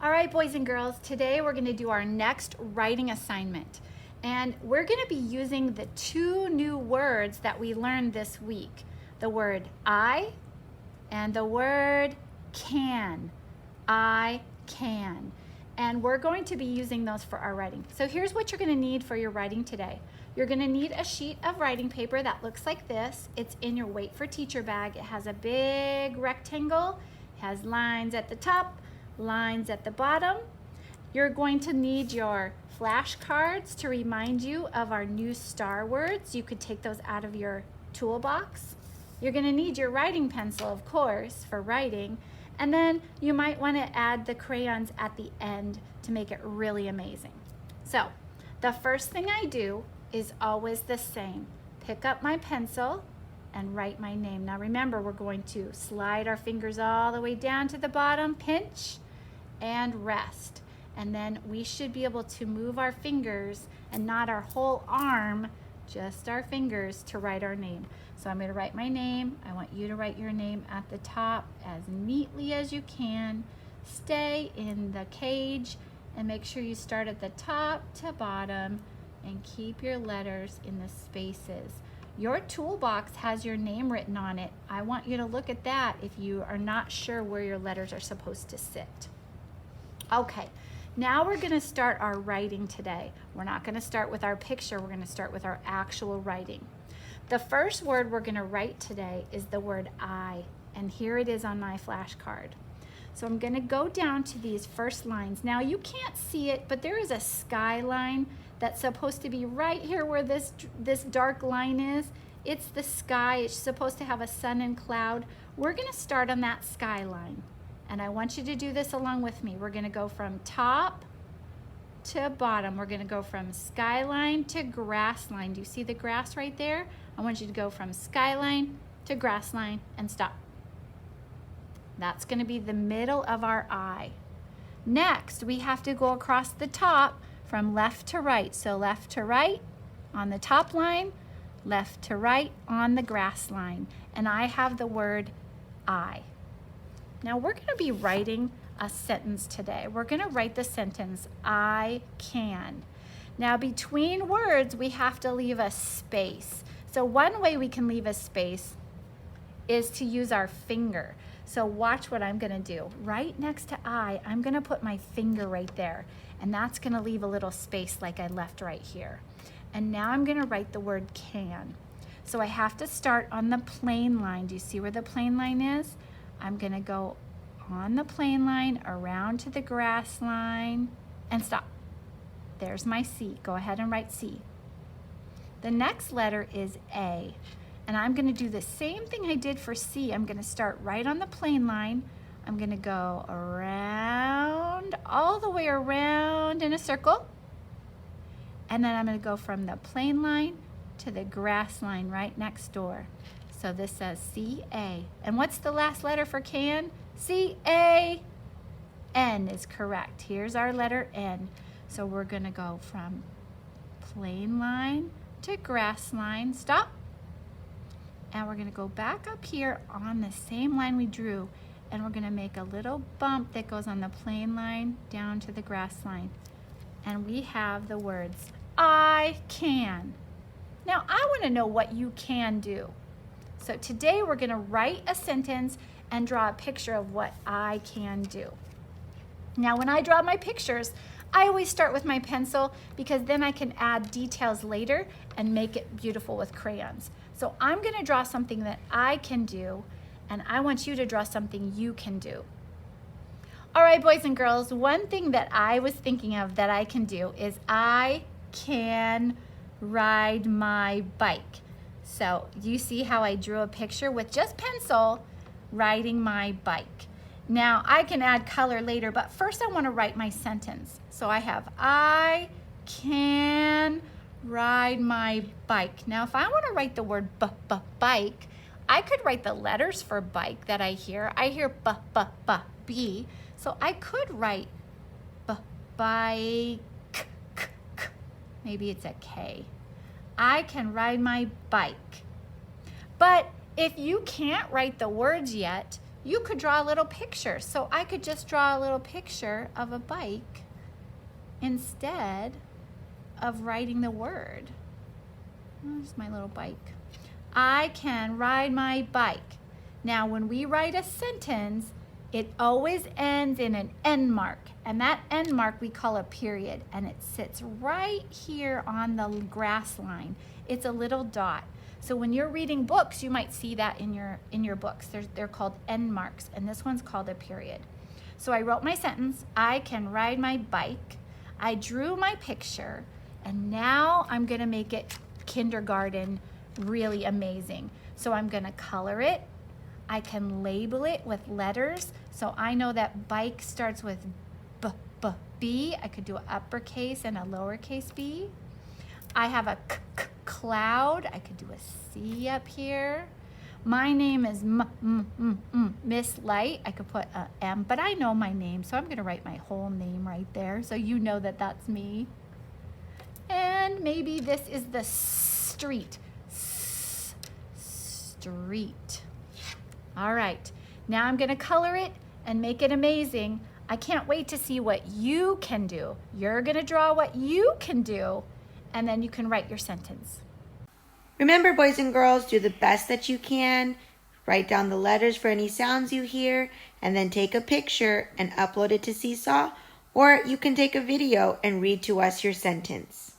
All right, boys and girls, today we're going to do our next writing assignment. And we're going to be using the two new words that we learned this week. The word I and the word can. I can. And we're going to be using those for our writing. So here's what you're going to need for your writing today. You're going to need a sheet of writing paper that looks like this. It's in your Wait for Teacher bag. It has a big rectangle. It has lines at the top, lines at the bottom. You're going to need your flashcards to remind you of our new star words. You could take those out of your toolbox. You're going to need your writing pencil, of course, for writing. And then you might want to add the crayons at the end to make it really amazing. So the first thing I do is always the same. Pick up my pencil and write my name. Now remember, we're going to slide our fingers all the way down to the bottom, pinch, and rest. And then we should be able to move our fingers and not our whole arm, just our fingers, to write our name. So I'm going to write my name. I want you to write your name at the top as neatly as you can. Stay in the cage and make sure you start at the top to bottom and keep your letters in the spaces. Your toolbox has your name written on it. I want you to look at that if you are not sure where your letters are supposed to sit. Okay, now we're going to start our writing today. We're not going to start with our picture. We're going to start with our actual writing. The first word we're going to write today is the word I, and here it is on my flashcard. So I'm going to go down to these first lines. Now you can't see it, but there is a skyline that's supposed to be right here where this dark line is. It's the sky. It's supposed to have a sun and cloud. We're going to start on that skyline. And I want you to do this along with me. We're going to go from top to bottom. We're going to go from skyline to grass line. Do you see the grass right there? I want you to go from skyline to grass line and stop. That's going to be the middle of our I. Next, we have to go across the top from left to right. So left to right on the top line, left to right on the grass line. And I have the word I. Now we're going to be writing a sentence today. We're going to write the sentence, I can. Now between words, we have to leave a space. So one way we can leave a space is to use our finger. So watch what I'm going to do. Right next to I, I'm going to put my finger right there. And that's going to leave a little space like I left right here. And now I'm going to write the word can. So I have to start on the plain line. Do you see where the plain line is? I'm going to go on the plain line, around to the grass line, and stop. There's my C. Go ahead and write C. The next letter is A. And I'm going to do the same thing I did for C. I'm going to start right on the plain line. I'm going to go around, all the way around in a circle. And then I'm going to go from the plain line to the grass line right next door. So this says C-A. And what's the last letter for can? C-A. N is correct. Here's our letter N. So we're going to go from plain line to grass line. Stop. And we're going to go back up here on the same line we drew. And we're going to make a little bump that goes on the plain line down to the grass line. And we have the words, I can. Now I want to know what you can do. So today we're going to write a sentence and draw a picture of what I can do. Now when I draw my pictures, I always start with my pencil because then I can add details later and make it beautiful with crayons. So I'm going to draw something that I can do, and I want you to draw something you can do. All right, boys and girls, one thing that I was thinking of that I can do is I can ride my bike. So you see how I drew a picture with just pencil riding my bike. Now I can add color later, but first I want to write my sentence. So I have I can ride my bike. Now if I want to write the word bike, I could write the letters for bike that I hear. I hear B. So I could write bike. Maybe it's a K. I can ride my bike. But if you can't write the words yet, you could draw a little picture. So I could just draw a little picture of a bike instead of writing the word. There's my little bike. I can ride my bike. Now, when we write a sentence, it always ends in an end mark. And that end mark we call a period. And it sits right here on the grass line. It's a little dot. So when you're reading books, you might see that in your books. They're called end marks. And this one's called a period. So I wrote my sentence. I can ride my bike. I drew my picture. And now I'm going to make it kindergarten really amazing. So I'm going to color it. I can label it with letters. So I know that bike starts with B. I could do an uppercase and a lowercase b. I have a cloud. I could do a C up here. My name is Miss Light. I could put a M, but I know my name, so I'm going to write my whole name right there so you know that that's me. And maybe this is the street. Street. All right, now I'm going to color it and make it amazing. I can't wait to see what you can do. You're going to draw what you can do, and then you can write your sentence. Remember, boys and girls, do the best that you can. Write down the letters for any sounds you hear, and then take a picture and upload it to Seesaw, or you can take a video and read to us your sentence.